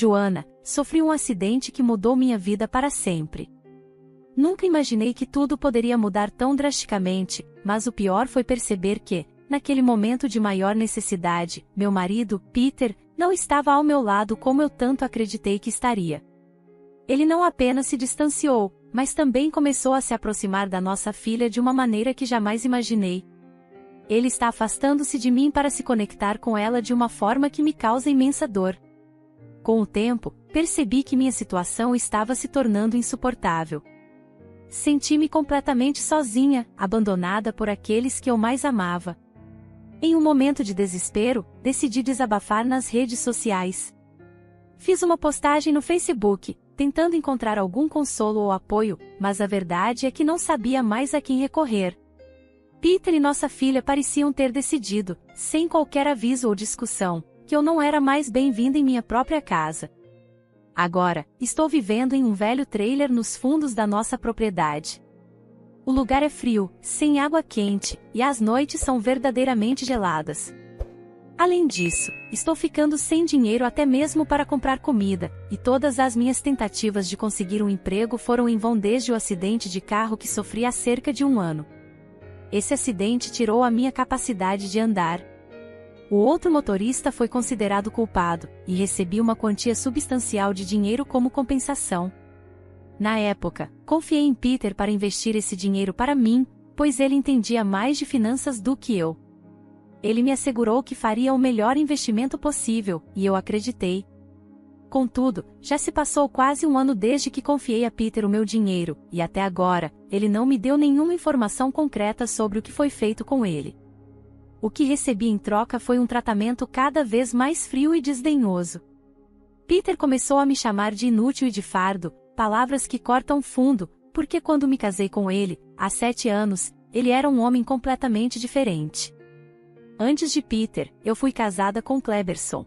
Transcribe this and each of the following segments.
Joana, sofri um acidente que mudou minha vida para sempre. Nunca imaginei que tudo poderia mudar tão drasticamente, mas o pior foi perceber que, naquele momento de maior necessidade, meu marido, Peter, não estava ao meu lado como eu tanto acreditei que estaria. Ele não apenas se distanciou, mas também começou a se aproximar da nossa filha de uma maneira que jamais imaginei. Ele está afastando-se de mim para se conectar com ela de uma forma que me causa imensa dor. Com o tempo, percebi que minha situação estava se tornando insuportável. Senti-me completamente sozinha, abandonada por aqueles que eu mais amava. Em um momento de desespero, decidi desabafar nas redes sociais. Fiz uma postagem no Facebook, tentando encontrar algum consolo ou apoio, mas a verdade é que não sabia mais a quem recorrer. Peter e nossa filha pareciam ter decidido, sem qualquer aviso ou discussão, que eu não era mais bem-vinda em minha própria casa. Agora, estou vivendo em um velho trailer nos fundos da nossa propriedade. O lugar é frio, sem água quente, e as noites são verdadeiramente geladas. Além disso, estou ficando sem dinheiro até mesmo para comprar comida, e todas as minhas tentativas de conseguir um emprego foram em vão desde o acidente de carro que sofri há cerca de um ano. Esse acidente tirou a minha capacidade de andar. O outro motorista foi considerado culpado, e recebi uma quantia substancial de dinheiro como compensação. Na época, confiei em Peter para investir esse dinheiro para mim, pois ele entendia mais de finanças do que eu. Ele me assegurou que faria o melhor investimento possível, e eu acreditei. Contudo, já se passou quase um ano desde que confiei a Peter o meu dinheiro, e até agora, ele não me deu nenhuma informação concreta sobre o que foi feito com ele. O que recebi em troca foi um tratamento cada vez mais frio e desdenhoso. Peter começou a me chamar de inútil e de fardo, palavras que cortam fundo, porque quando me casei com ele, há 7 anos, ele era um homem completamente diferente. Antes de Peter, eu fui casada com Kleberson.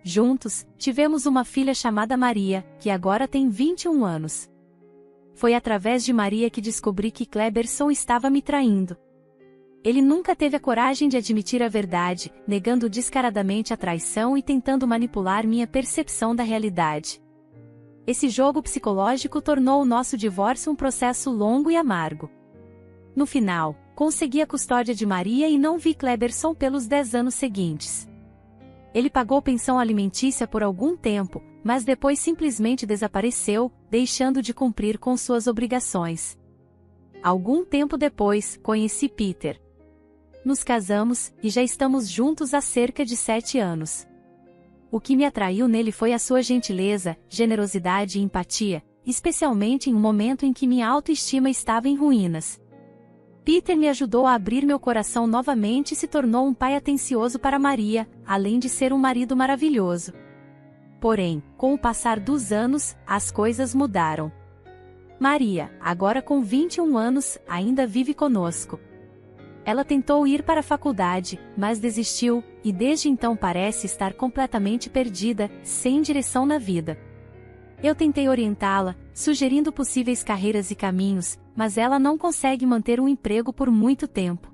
Juntos, tivemos uma filha chamada Maria, que agora tem 21 anos. Foi através de Maria que descobri que Kleberson estava me traindo. Ele nunca teve a coragem de admitir a verdade, negando descaradamente a traição e tentando manipular minha percepção da realidade. Esse jogo psicológico tornou o nosso divórcio um processo longo e amargo. No final, consegui a custódia de Maria e não vi Kleberson pelos 10 anos seguintes. Ele pagou pensão alimentícia por algum tempo, mas depois simplesmente desapareceu, deixando de cumprir com suas obrigações. Algum tempo depois, conheci Peter. Nos casamos, e já estamos juntos há cerca de 7 anos. O que me atraiu nele foi a sua gentileza, generosidade e empatia, especialmente em um momento em que minha autoestima estava em ruínas. Peter me ajudou a abrir meu coração novamente e se tornou um pai atencioso para Maria, além de ser um marido maravilhoso. Porém, com o passar dos anos, as coisas mudaram. Maria, agora com 21 anos, ainda vive conosco. Ela tentou ir para a faculdade, mas desistiu, e desde então parece estar completamente perdida, sem direção na vida. Eu tentei orientá-la, sugerindo possíveis carreiras e caminhos, mas ela não consegue manter um emprego por muito tempo.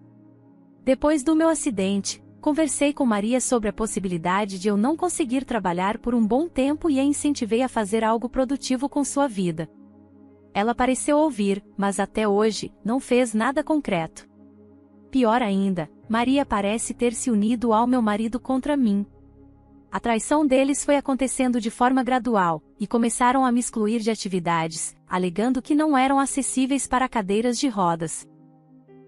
Depois do meu acidente, conversei com Maria sobre a possibilidade de eu não conseguir trabalhar por um bom tempo e a incentivei a fazer algo produtivo com sua vida. Ela pareceu ouvir, mas até hoje, não fez nada concreto. Pior ainda, Maria parece ter se unido ao meu marido contra mim. A traição deles foi acontecendo de forma gradual, e começaram a me excluir de atividades, alegando que não eram acessíveis para cadeiras de rodas.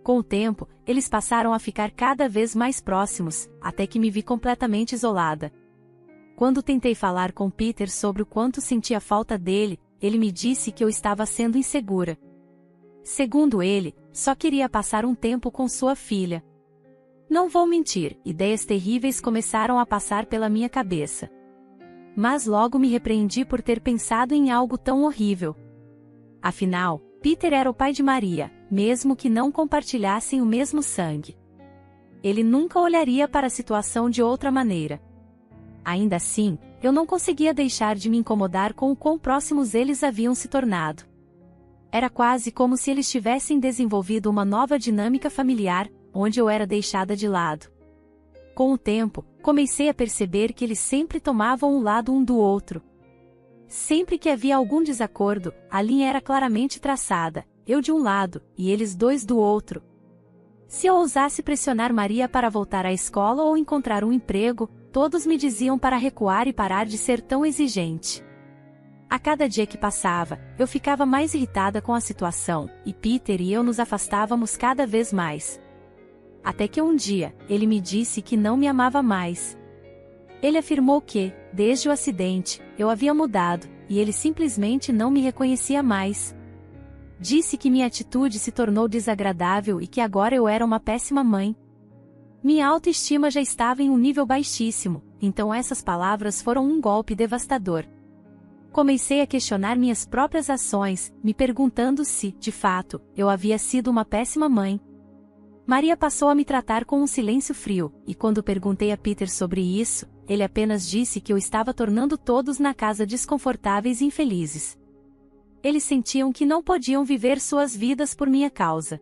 Com o tempo, eles passaram a ficar cada vez mais próximos, até que me vi completamente isolada. Quando tentei falar com Peter sobre o quanto sentia falta dele, ele me disse que eu estava sendo insegura. Segundo ele, só queria passar um tempo com sua filha. Não vou mentir, ideias terríveis começaram a passar pela minha cabeça. Mas logo me repreendi por ter pensado em algo tão horrível. Afinal, Peter era o pai de Maria, mesmo que não compartilhassem o mesmo sangue. Ele nunca olharia para a situação de outra maneira. Ainda assim, eu não conseguia deixar de me incomodar com o quão próximos eles haviam se tornado. Era quase como se eles tivessem desenvolvido uma nova dinâmica familiar, onde eu era deixada de lado. Com o tempo, comecei a perceber que eles sempre tomavam um lado um do outro. Sempre que havia algum desacordo, a linha era claramente traçada, eu de um lado, e eles dois do outro. Se eu ousasse pressionar Maria para voltar à escola ou encontrar um emprego, todos me diziam para recuar e parar de ser tão exigente. A cada dia que passava, eu ficava mais irritada com a situação, e Peter e eu nos afastávamos cada vez mais. Até que um dia, ele me disse que não me amava mais. Ele afirmou que, desde o acidente, eu havia mudado, e ele simplesmente não me reconhecia mais. Disse que minha atitude se tornou desagradável e que agora eu era uma péssima mãe. Minha autoestima já estava em um nível baixíssimo, então essas palavras foram um golpe devastador. Comecei a questionar minhas próprias ações, me perguntando se, de fato, eu havia sido uma péssima mãe. Maria passou a me tratar com um silêncio frio, e quando perguntei a Peter sobre isso, ele apenas disse que eu estava tornando todos na casa desconfortáveis e infelizes. Eles sentiam que não podiam viver suas vidas por minha causa.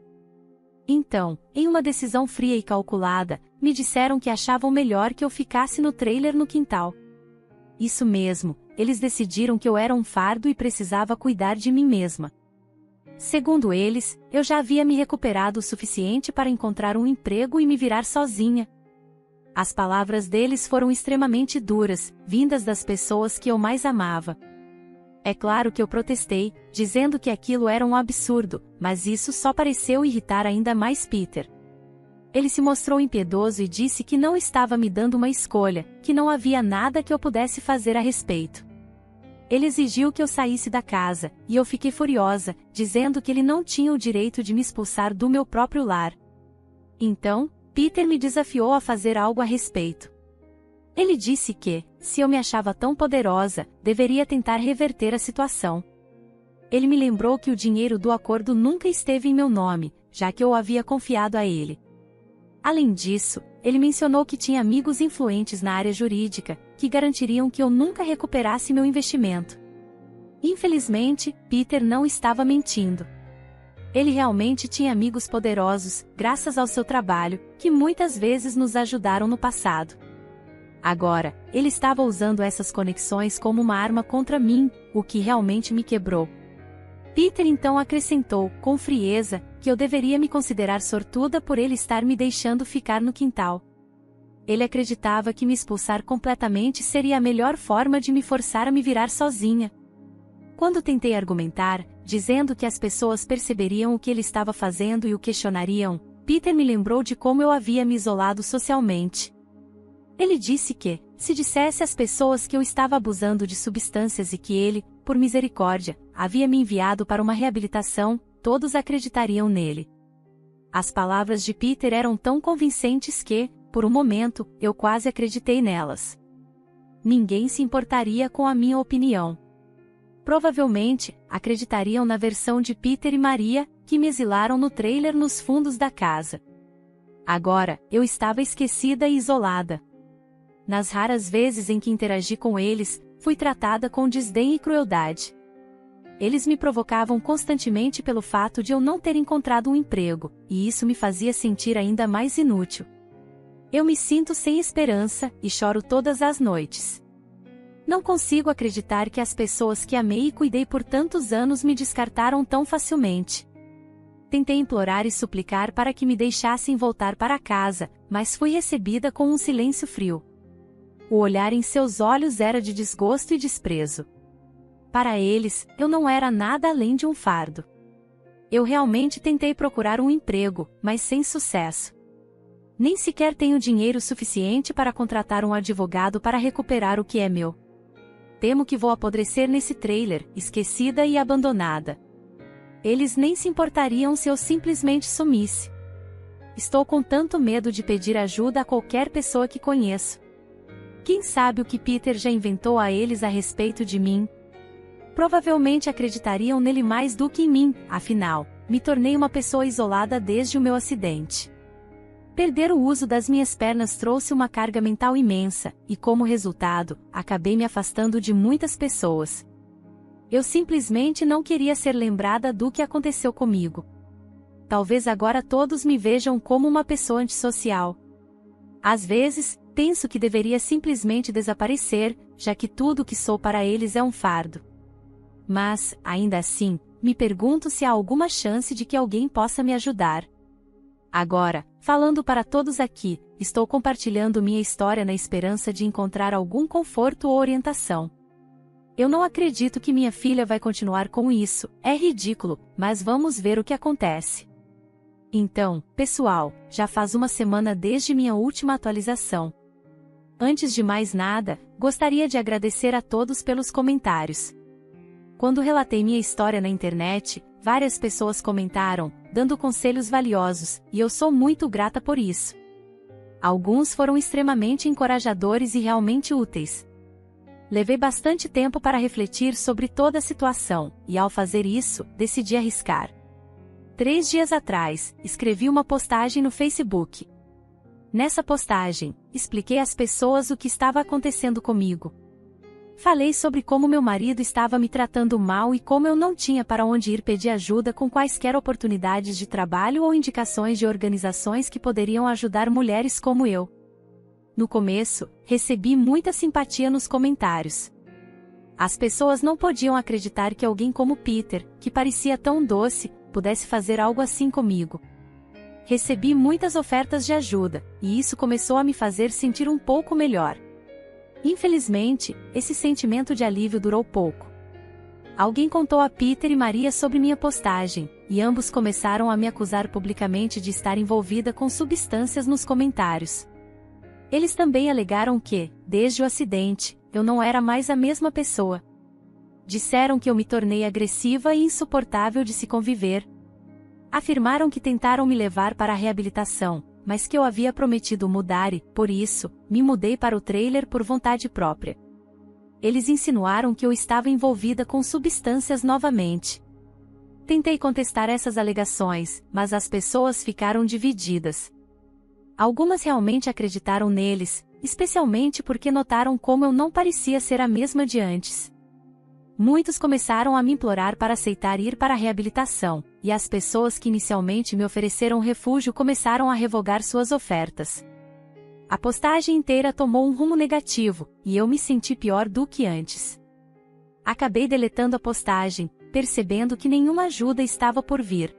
Então, em uma decisão fria e calculada, me disseram que achavam melhor que eu ficasse no trailer no quintal. Isso mesmo, eles decidiram que eu era um fardo e precisava cuidar de mim mesma. Segundo eles, eu já havia me recuperado o suficiente para encontrar um emprego e me virar sozinha. As palavras deles foram extremamente duras, vindas das pessoas que eu mais amava. É claro que eu protestei, dizendo que aquilo era um absurdo, mas isso só pareceu irritar ainda mais Peter. Ele se mostrou impiedoso e disse que não estava me dando uma escolha, que não havia nada que eu pudesse fazer a respeito. Ele exigiu que eu saísse da casa, e eu fiquei furiosa, dizendo que ele não tinha o direito de me expulsar do meu próprio lar. Então, Peter me desafiou a fazer algo a respeito. Ele disse que, se eu me achava tão poderosa, deveria tentar reverter a situação. Ele me lembrou que o dinheiro do acordo nunca esteve em meu nome, já que eu havia confiado a ele. Além disso, ele mencionou que tinha amigos influentes na área jurídica, que garantiriam que eu nunca recuperasse meu investimento. Infelizmente, Peter não estava mentindo. Ele realmente tinha amigos poderosos, graças ao seu trabalho, que muitas vezes nos ajudaram no passado. Agora, ele estava usando essas conexões como uma arma contra mim, o que realmente me quebrou. Peter então acrescentou, com frieza, que eu deveria me considerar sortuda por ele estar me deixando ficar no quintal. Ele acreditava que me expulsar completamente seria a melhor forma de me forçar a me virar sozinha. Quando tentei argumentar, dizendo que as pessoas perceberiam o que ele estava fazendo e o questionariam, Peter me lembrou de como eu havia me isolado socialmente. Ele disse que, se dissesse às pessoas que eu estava abusando de substâncias e que ele, por misericórdia, havia me enviado para uma reabilitação, todos acreditariam nele. As palavras de Peter eram tão convincentes que, por um momento, eu quase acreditei nelas. Ninguém se importaria com a minha opinião. Provavelmente, acreditariam na versão de Peter e Maria, que me exilaram no trailer nos fundos da casa. Agora, eu estava esquecida e isolada. Nas raras vezes em que interagi com eles, fui tratada com desdém e crueldade. Eles me provocavam constantemente pelo fato de eu não ter encontrado um emprego, e isso me fazia sentir ainda mais inútil. Eu me sinto sem esperança, e choro todas as noites. Não consigo acreditar que as pessoas que amei e cuidei por tantos anos me descartaram tão facilmente. Tentei implorar e suplicar para que me deixassem voltar para casa, mas fui recebida com um silêncio frio. O olhar em seus olhos era de desgosto e desprezo. Para eles, eu não era nada além de um fardo. Eu realmente tentei procurar um emprego, mas sem sucesso. Nem sequer tenho dinheiro suficiente para contratar um advogado para recuperar o que é meu. Temo que vou apodrecer nesse trailer, esquecida e abandonada. Eles nem se importariam se eu simplesmente sumisse. Estou com tanto medo de pedir ajuda a qualquer pessoa que conheço. Quem sabe o que Peter já inventou a eles a respeito de mim? Provavelmente acreditariam nele mais do que em mim, afinal, me tornei uma pessoa isolada desde o meu acidente. Perder o uso das minhas pernas trouxe uma carga mental imensa, e como resultado, acabei me afastando de muitas pessoas. Eu simplesmente não queria ser lembrada do que aconteceu comigo. Talvez agora todos me vejam como uma pessoa antissocial. Às vezes, penso que deveria simplesmente desaparecer, já que tudo o que sou para eles é um fardo. Mas, ainda assim, me pergunto se há alguma chance de que alguém possa me ajudar. Agora, falando para todos aqui, estou compartilhando minha história na esperança de encontrar algum conforto ou orientação. Eu não acredito que minha filha vai continuar com isso, é ridículo, mas vamos ver o que acontece. Então, pessoal, já faz uma semana desde minha última atualização. Antes de mais nada, gostaria de agradecer a todos pelos comentários. Quando relatei minha história na internet, várias pessoas comentaram, dando conselhos valiosos, e eu sou muito grata por isso. Alguns foram extremamente encorajadores e realmente úteis. Levei bastante tempo para refletir sobre toda a situação, e ao fazer isso, decidi arriscar. 3 dias atrás, escrevi uma postagem no Facebook. Nessa postagem, expliquei às pessoas o que estava acontecendo comigo. Falei sobre como meu marido estava me tratando mal e como eu não tinha para onde ir pedir ajuda com quaisquer oportunidades de trabalho ou indicações de organizações que poderiam ajudar mulheres como eu. No começo, recebi muita simpatia nos comentários. As pessoas não podiam acreditar que alguém como Peter, que parecia tão doce, pudesse fazer algo assim comigo. Recebi muitas ofertas de ajuda, e isso começou a me fazer sentir um pouco melhor. Infelizmente, esse sentimento de alívio durou pouco. Alguém contou a Peter e Maria sobre minha postagem, e ambos começaram a me acusar publicamente de estar envolvida com substâncias nos comentários. Eles também alegaram que, desde o acidente, eu não era mais a mesma pessoa. Disseram que eu me tornei agressiva e insuportável de se conviver. Afirmaram que tentaram me levar para a reabilitação, mas que eu havia prometido mudar e, por isso, me mudei para o trailer por vontade própria. Eles insinuaram que eu estava envolvida com substâncias novamente. Tentei contestar essas alegações, mas as pessoas ficaram divididas. Algumas realmente acreditaram neles, especialmente porque notaram como eu não parecia ser a mesma de antes. Muitos começaram a me implorar para aceitar ir para a reabilitação, e as pessoas que inicialmente me ofereceram refúgio começaram a revogar suas ofertas. A postagem inteira tomou um rumo negativo, e eu me senti pior do que antes. Acabei deletando a postagem, percebendo que nenhuma ajuda estava por vir.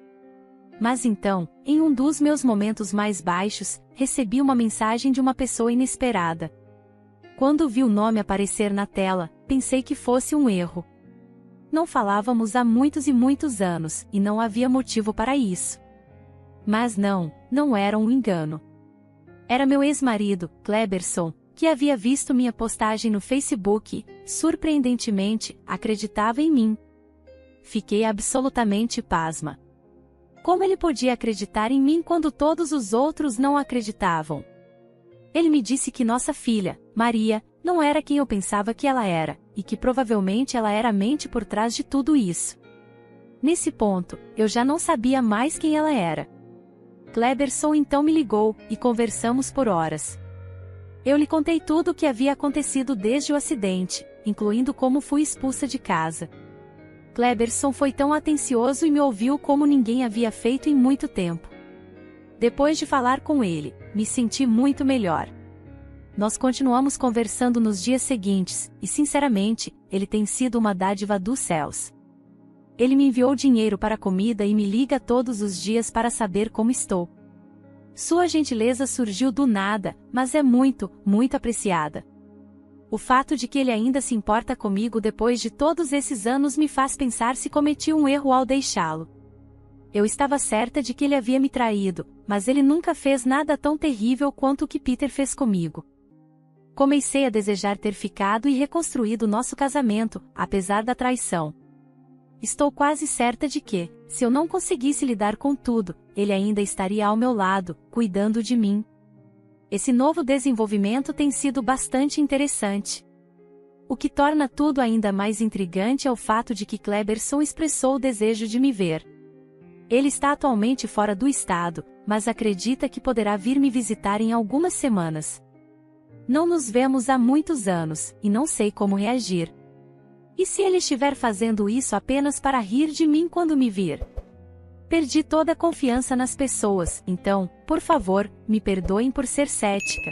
Mas então, em um dos meus momentos mais baixos, recebi uma mensagem de uma pessoa inesperada. Quando vi o nome aparecer na tela, pensei que fosse um erro. Não falávamos há muitos e muitos anos, e não havia motivo para isso. Mas não era um engano. Era meu ex-marido, Kleberson, que havia visto minha postagem no Facebook e, surpreendentemente, acreditava em mim. Fiquei absolutamente pasma. Como ele podia acreditar em mim quando todos os outros não acreditavam? Ele me disse que nossa filha, Maria, não era quem eu pensava que ela era, e que provavelmente ela era a mente por trás de tudo isso. Nesse ponto, eu já não sabia mais quem ela era. Kleberson então me ligou, e conversamos por horas. Eu lhe contei tudo o que havia acontecido desde o acidente, incluindo como fui expulsa de casa. Kleberson foi tão atencioso e me ouviu como ninguém havia feito em muito tempo. Depois de falar com ele, me senti muito melhor. Nós continuamos conversando nos dias seguintes, e sinceramente, ele tem sido uma dádiva dos céus. Ele me enviou dinheiro para comida e me liga todos os dias para saber como estou. Sua gentileza surgiu do nada, mas é muito, muito apreciada. O fato de que ele ainda se importa comigo depois de todos esses anos me faz pensar se cometi um erro ao deixá-lo. Eu estava certa de que ele havia me traído, mas ele nunca fez nada tão terrível quanto o que Peter fez comigo. Comecei a desejar ter ficado e reconstruído nosso casamento, apesar da traição. Estou quase certa de que, se eu não conseguisse lidar com tudo, ele ainda estaria ao meu lado, cuidando de mim. Esse novo desenvolvimento tem sido bastante interessante. O que torna tudo ainda mais intrigante é o fato de que Kleberson expressou o desejo de me ver. Ele está atualmente fora do estado, mas acredita que poderá vir me visitar em algumas semanas. Não nos vemos há muitos anos, e não sei como reagir. E se ele estiver fazendo isso apenas para rir de mim quando me vir? Perdi toda a confiança nas pessoas, então, por favor, me perdoem por ser cética.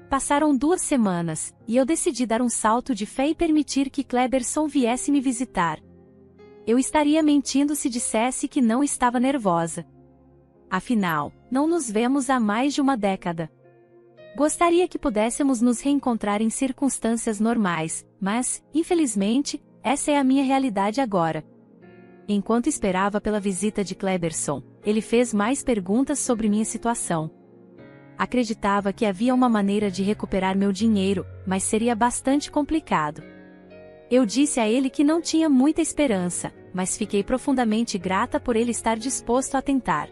Passaram 2 semanas, e eu decidi dar um salto de fé e permitir que Kleberson viesse me visitar. Eu estaria mentindo se dissesse que não estava nervosa. Afinal, não nos vemos há mais de uma década. Gostaria que pudéssemos nos reencontrar em circunstâncias normais, mas, infelizmente, essa é a minha realidade agora. Enquanto esperava pela visita de Kleberson, ele fez mais perguntas sobre minha situação. Acreditava que havia uma maneira de recuperar meu dinheiro, mas seria bastante complicado. Eu disse a ele que não tinha muita esperança, mas fiquei profundamente grata por ele estar disposto a tentar.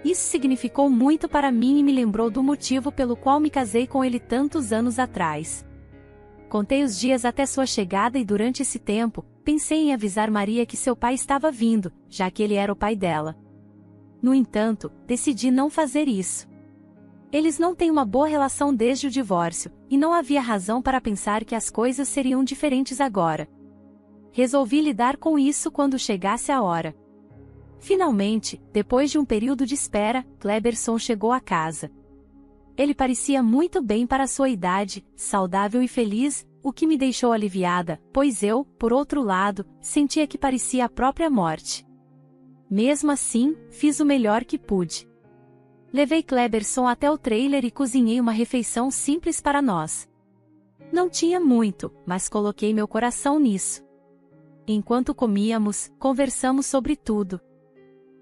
Isso significou muito para mim e me lembrou do motivo pelo qual me casei com ele tantos anos atrás. Contei os dias até sua chegada e durante esse tempo, pensei em avisar Maria que seu pai estava vindo, já que ele era o pai dela. No entanto, decidi não fazer isso. Eles não têm uma boa relação desde o divórcio, e não havia razão para pensar que as coisas seriam diferentes agora. Resolvi lidar com isso quando chegasse a hora. Finalmente, depois de um período de espera, Kleberson chegou a casa. Ele parecia muito bem para sua idade, saudável e feliz, o que me deixou aliviada, pois eu, por outro lado, sentia que parecia a própria morte. Mesmo assim, fiz o melhor que pude. Levei Kleberson até o trailer e cozinhei uma refeição simples para nós. Não tinha muito, mas coloquei meu coração nisso. Enquanto comíamos, conversamos sobre tudo.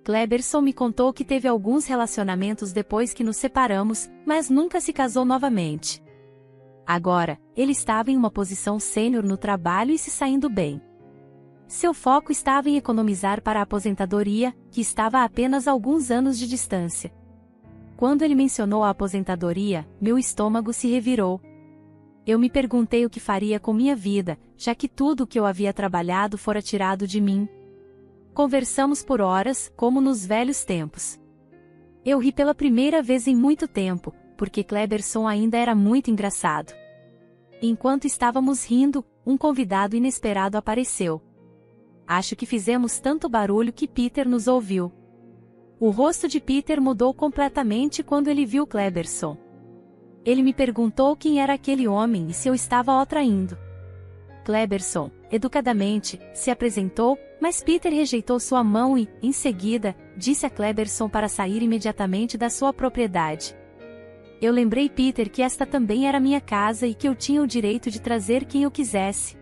Kleberson me contou que teve alguns relacionamentos depois que nos separamos, mas nunca se casou novamente. Agora, ele estava em uma posição sênior no trabalho e se saindo bem. Seu foco estava em economizar para a aposentadoria, que estava a apenas alguns anos de distância. Quando ele mencionou a aposentadoria, meu estômago se revirou. Eu me perguntei o que faria com minha vida, já que tudo o que eu havia trabalhado fora tirado de mim. Conversamos por horas, como nos velhos tempos. Eu ri pela primeira vez em muito tempo, porque Kleberson ainda era muito engraçado. Enquanto estávamos rindo, um convidado inesperado apareceu. Acho que fizemos tanto barulho que Peter nos ouviu. O rosto de Peter mudou completamente quando ele viu Kleberson. Ele me perguntou quem era aquele homem e se eu estava o traindo. Kleberson, educadamente, se apresentou, mas Peter rejeitou sua mão e, em seguida, disse a Kleberson para sair imediatamente da sua propriedade. Eu lembrei Peter que esta também era minha casa e que eu tinha o direito de trazer quem eu quisesse.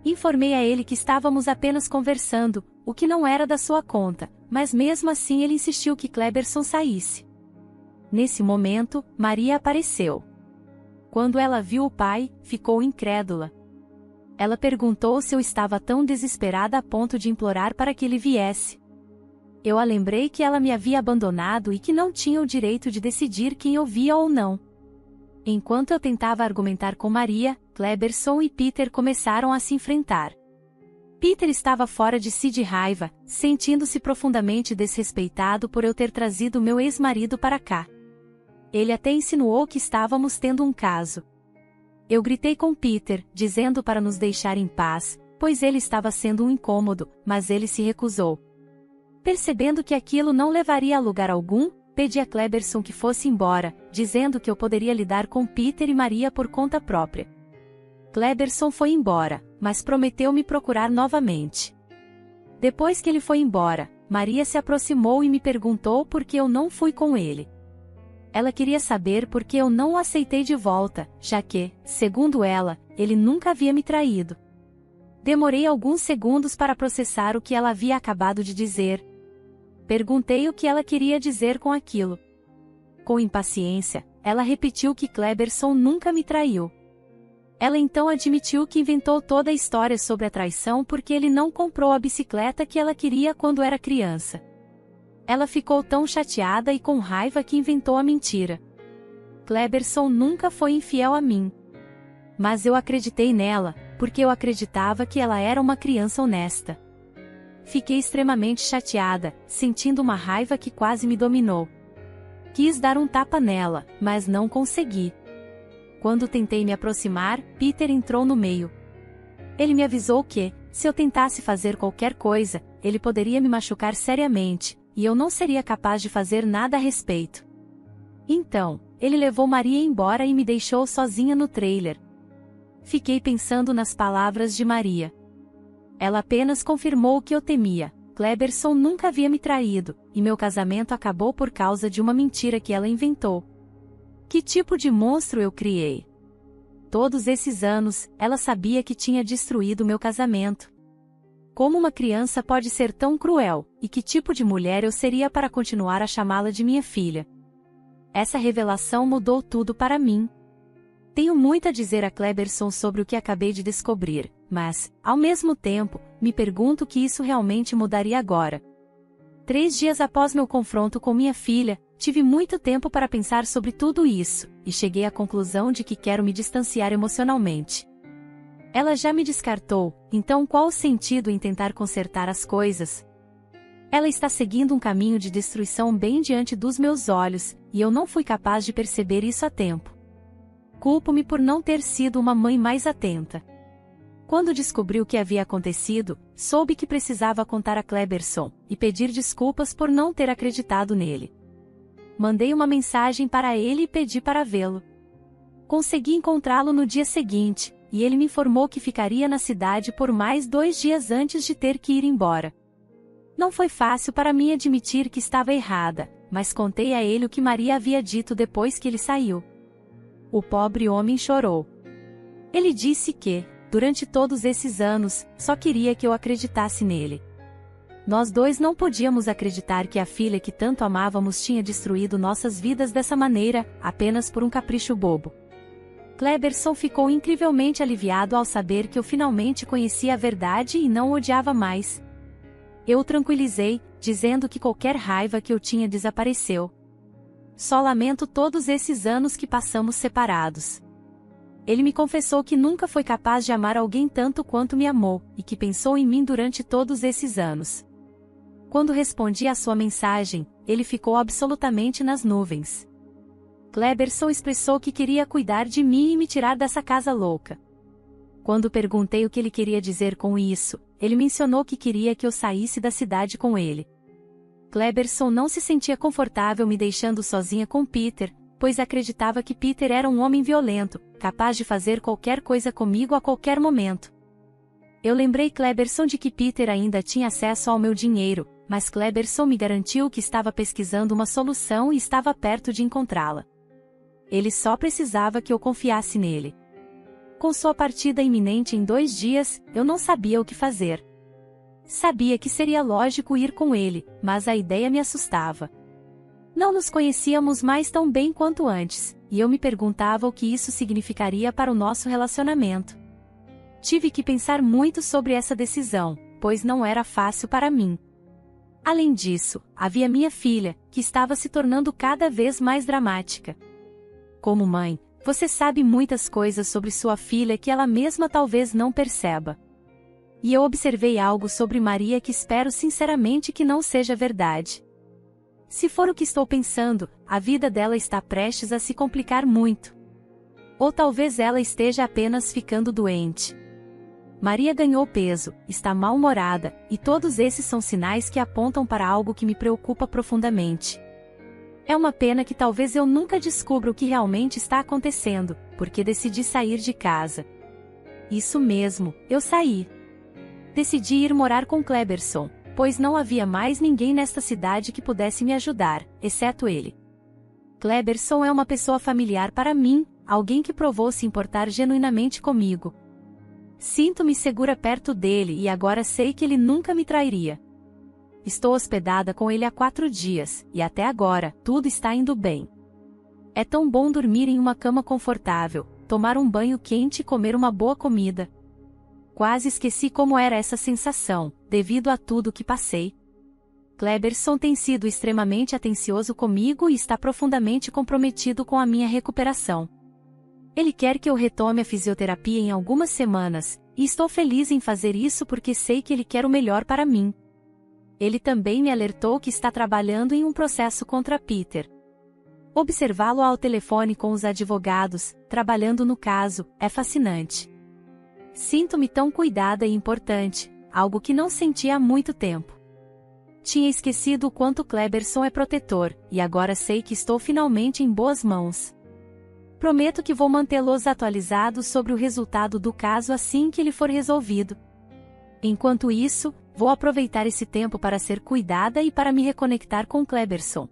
Informei a ele que estávamos apenas conversando, o que não era da sua conta, mas mesmo assim ele insistiu que Kleberson saísse. Nesse momento, Maria apareceu. Quando ela viu o pai, ficou incrédula. Ela perguntou se eu estava tão desesperada a ponto de implorar para que ele viesse. Eu a lembrei que ela me havia abandonado e que não tinha o direito de decidir quem eu via ou não. Enquanto eu tentava argumentar com Maria, Kleberson e Peter começaram a se enfrentar. Peter estava fora de si de raiva, sentindo-se profundamente desrespeitado por eu ter trazido meu ex-marido para cá. Ele até insinuou que estávamos tendo um caso. Eu gritei com Peter, dizendo para nos deixar em paz, pois ele estava sendo um incômodo, mas ele se recusou. Percebendo que aquilo não levaria a lugar algum, pedi a Kleberson que fosse embora, dizendo que eu poderia lidar com Peter e Maria por conta própria. Kleberson foi embora, mas prometeu me procurar novamente. Depois que ele foi embora, Maria se aproximou e me perguntou por que eu não fui com ele. Ela queria saber por que eu não o aceitei de volta, já que, segundo ela, ele nunca havia me traído. Demorei alguns segundos para processar o que ela havia acabado de dizer. Perguntei o que ela queria dizer com aquilo. Com impaciência, ela repetiu que Kleberson nunca me traiu. Ela então admitiu que inventou toda a história sobre a traição porque ele não comprou a bicicleta que ela queria quando era criança. Ela ficou tão chateada e com raiva que inventou a mentira. Kleberson nunca foi infiel a mim. Mas eu acreditei nela, porque eu acreditava que ela era uma criança honesta. Fiquei extremamente chateada, sentindo uma raiva que quase me dominou. Quis dar um tapa nela, mas não consegui. Quando tentei me aproximar, Peter entrou no meio. Ele me avisou que, Se eu tentasse fazer qualquer coisa, ele poderia me machucar seriamente, e eu não seria capaz de fazer nada a respeito. Então, ele levou Maria embora e me deixou sozinha no trailer. Fiquei pensando nas palavras de Maria. Ela apenas confirmou o que eu temia. Kleberson nunca havia me traído, e meu casamento acabou por causa de uma mentira que ela inventou. Que tipo de monstro eu criei? Todos esses anos, ela sabia que tinha destruído meu casamento. Como uma criança pode ser tão cruel, e que tipo de mulher eu seria para continuar a chamá-la de minha filha? Essa revelação mudou tudo para mim. Tenho muito a dizer a Kleberson sobre o que acabei de descobrir, mas, ao mesmo tempo, me pergunto o que isso realmente mudaria agora. 3 dias após meu confronto com minha filha, tive muito tempo para pensar sobre tudo isso, e cheguei à conclusão de que quero me distanciar emocionalmente. Ela já me descartou, então qual o sentido em tentar consertar as coisas? Ela está seguindo um caminho de destruição bem diante dos meus olhos, e eu não fui capaz de perceber isso a tempo. Culpo-me por não ter sido uma mãe mais atenta. Quando descobri o que havia acontecido, soube que precisava contar a Kleberson, e pedir desculpas por não ter acreditado nele. Mandei uma mensagem para ele e pedi para vê-lo. Consegui encontrá-lo no dia seguinte, e ele me informou que ficaria na cidade por mais 2 dias antes de ter que ir embora. Não foi fácil para mim admitir que estava errada, mas contei a ele o que Maria havia dito depois que ele saiu. O pobre homem chorou. Ele disse que, durante todos esses anos, só queria que eu acreditasse nele. Nós dois não podíamos acreditar que a filha que tanto amávamos tinha destruído nossas vidas dessa maneira, apenas por um capricho bobo. Kleberson ficou incrivelmente aliviado ao saber que eu finalmente conhecia a verdade e não o odiava mais. Eu o tranquilizei, dizendo que qualquer raiva que eu tinha desapareceu. Só lamento todos esses anos que passamos separados. Ele me confessou que nunca foi capaz de amar alguém tanto quanto me amou, e que pensou em mim durante todos esses anos. Quando respondi à sua mensagem, ele ficou absolutamente nas nuvens. Kleberson expressou que queria cuidar de mim e me tirar dessa casa louca. Quando perguntei o que ele queria dizer com isso, ele mencionou que queria que eu saísse da cidade com ele. Kleberson não se sentia confortável me deixando sozinha com Peter, pois acreditava que Peter era um homem violento, capaz de fazer qualquer coisa comigo a qualquer momento. Eu lembrei Kleberson de que Peter ainda tinha acesso ao meu dinheiro, mas Kleberson me garantiu que estava pesquisando uma solução e estava perto de encontrá-la. Ele só precisava que eu confiasse nele. Com sua partida iminente em 2 dias, eu não sabia o que fazer. Sabia que seria lógico ir com ele, mas a ideia me assustava. Não nos conhecíamos mais tão bem quanto antes, e eu me perguntava o que isso significaria para o nosso relacionamento. Tive que pensar muito sobre essa decisão, pois não era fácil para mim. Além disso, havia minha filha, que estava se tornando cada vez mais dramática. Como mãe, você sabe muitas coisas sobre sua filha que ela mesma talvez não perceba. E eu observei algo sobre Maria que espero sinceramente que não seja verdade. Se for o que estou pensando, a vida dela está prestes a se complicar muito. Ou talvez ela esteja apenas ficando doente. Maria ganhou peso, está mal-humorada, e todos esses são sinais que apontam para algo que me preocupa profundamente. É uma pena que talvez eu nunca descubra o que realmente está acontecendo, porque decidi sair de casa. Isso mesmo, eu saí. Decidi ir morar com Kleberson, pois não havia mais ninguém nesta cidade que pudesse me ajudar, exceto ele. Kleberson é uma pessoa familiar para mim, alguém que provou se importar genuinamente comigo. Sinto-me segura perto dele e agora sei que ele nunca me trairia. Estou hospedada com ele há 4 dias, e até agora, tudo está indo bem. É tão bom dormir em uma cama confortável, tomar um banho quente e comer uma boa comida. Quase esqueci como era essa sensação, devido a tudo que passei. Kleberson tem sido extremamente atencioso comigo e está profundamente comprometido com a minha recuperação. Ele quer que eu retome a fisioterapia em algumas semanas, e estou feliz em fazer isso porque sei que ele quer o melhor para mim. Ele também me alertou que está trabalhando em um processo contra Peter. Observá-lo ao telefone com os advogados, trabalhando no caso, é fascinante. Sinto-me tão cuidada e importante, algo que não sentia há muito tempo. Tinha esquecido o quanto Kleberson é protetor, e agora sei que estou finalmente em boas mãos. Prometo que vou mantê-los atualizados sobre o resultado do caso assim que ele for resolvido. Enquanto isso, vou aproveitar esse tempo para ser cuidada e para me reconectar com Kleberson.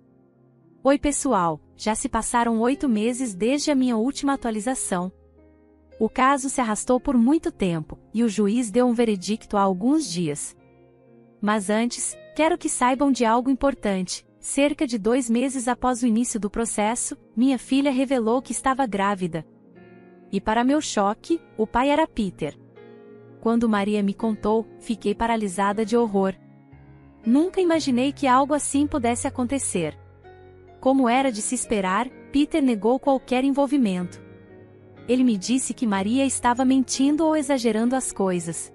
Oi pessoal, já se passaram 8 meses desde a minha última atualização. O caso se arrastou por muito tempo, e o juiz deu um veredicto há alguns dias. Mas antes, quero que saibam de algo importante. Cerca de 2 meses após o início do processo, minha filha revelou que estava grávida. E para meu choque, o pai era Peter. Quando Maria me contou, fiquei paralisada de horror. Nunca imaginei que algo assim pudesse acontecer. Como era de se esperar, Peter negou qualquer envolvimento. Ele me disse que Maria estava mentindo ou exagerando as coisas.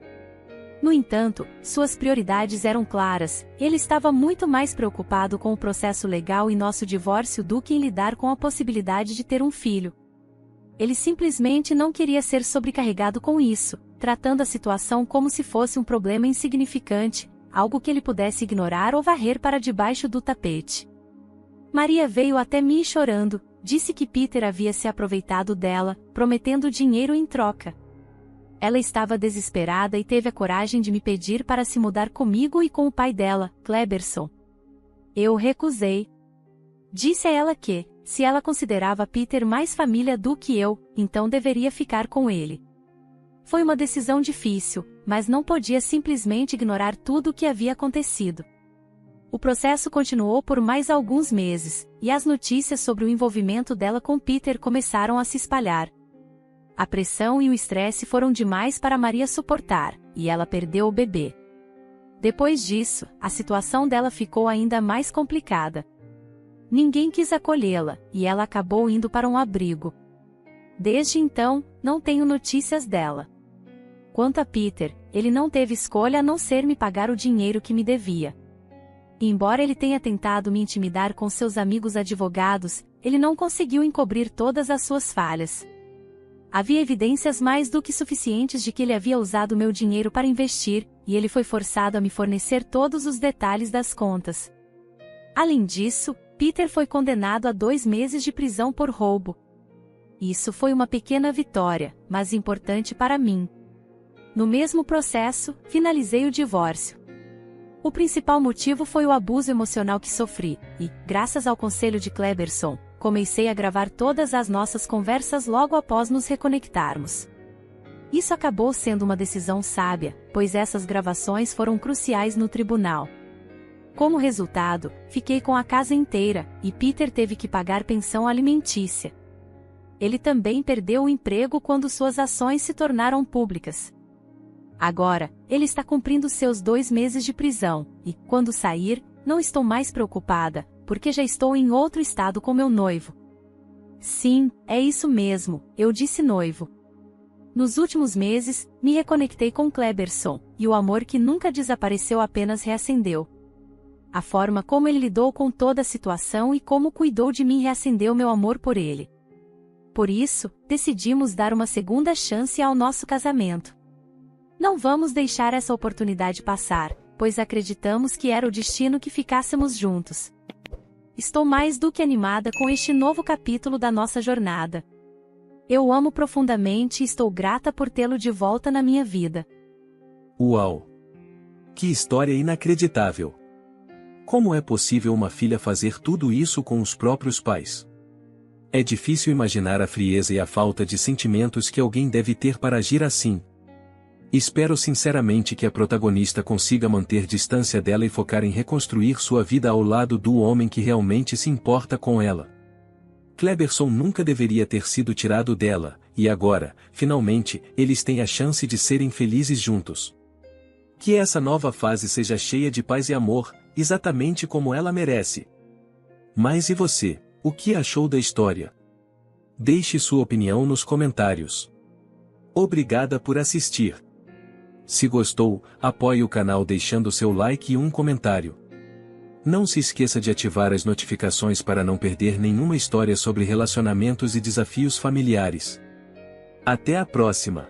No entanto, suas prioridades eram claras. Ele estava muito mais preocupado com o processo legal e nosso divórcio do que em lidar com a possibilidade de ter um filho. Ele simplesmente não queria ser sobrecarregado com isso, tratando a situação como se fosse um problema insignificante, algo que ele pudesse ignorar ou varrer para debaixo do tapete. Maria veio até mim chorando, disse que Peter havia se aproveitado dela, prometendo dinheiro em troca. Ela estava desesperada e teve a coragem de me pedir para se mudar comigo e com o pai dela, Kleberson. Eu recusei. Disse a ela que, se ela considerava Peter mais família do que eu, então deveria ficar com ele. Foi uma decisão difícil, mas não podia simplesmente ignorar tudo o que havia acontecido. O processo continuou por mais alguns meses, e as notícias sobre o envolvimento dela com Peter começaram a se espalhar. A pressão e o estresse foram demais para Maria suportar, e ela perdeu o bebê. Depois disso, a situação dela ficou ainda mais complicada. Ninguém quis acolhê-la, e ela acabou indo para um abrigo. Desde então, não tenho notícias dela. Quanto a Peter, ele não teve escolha a não ser me pagar o dinheiro que me devia. E embora ele tenha tentado me intimidar com seus amigos advogados, ele não conseguiu encobrir todas as suas falhas. Havia evidências mais do que suficientes de que ele havia usado meu dinheiro para investir, e ele foi forçado a me fornecer todos os detalhes das contas. Além disso, Peter foi condenado a 2 meses de prisão por roubo. Isso foi uma pequena vitória, mas importante para mim. No mesmo processo, finalizei o divórcio. O principal motivo foi o abuso emocional que sofri, e, graças ao conselho de Kleberson, comecei a gravar todas as nossas conversas logo após nos reconectarmos. Isso acabou sendo uma decisão sábia, pois essas gravações foram cruciais no tribunal. Como resultado, fiquei com a casa inteira, e Peter teve que pagar pensão alimentícia. Ele também perdeu o emprego quando suas ações se tornaram públicas. Agora, ele está cumprindo seus 2 meses de prisão, e, quando sair, não estou mais preocupada, porque já estou em outro estado com meu noivo. Sim, é isso mesmo, eu disse noivo. Nos últimos meses, me reconectei com Kleberson, e o amor que nunca desapareceu apenas reacendeu. A forma como ele lidou com toda a situação e como cuidou de mim reacendeu meu amor por ele. Por isso, decidimos dar uma segunda chance ao nosso casamento. Não vamos deixar essa oportunidade passar, pois acreditamos que era o destino que ficássemos juntos. Estou mais do que animada com este novo capítulo da nossa jornada. Eu o amo profundamente e estou grata por tê-lo de volta na minha vida. Uau! Que história inacreditável! Como é possível uma filha fazer tudo isso com os próprios pais? É difícil imaginar a frieza e a falta de sentimentos que alguém deve ter para agir assim. Espero sinceramente que a protagonista consiga manter distância dela e focar em reconstruir sua vida ao lado do homem que realmente se importa com ela. Kleberson nunca deveria ter sido tirado dela, e agora, finalmente, eles têm a chance de serem felizes juntos. Que essa nova fase seja cheia de paz e amor, exatamente como ela merece. Mas e você, o que achou da história? Deixe sua opinião nos comentários. Obrigada por assistir. Se gostou, apoie o canal deixando seu like e um comentário. Não se esqueça de ativar as notificações para não perder nenhuma história sobre relacionamentos e desafios familiares. Até a próxima!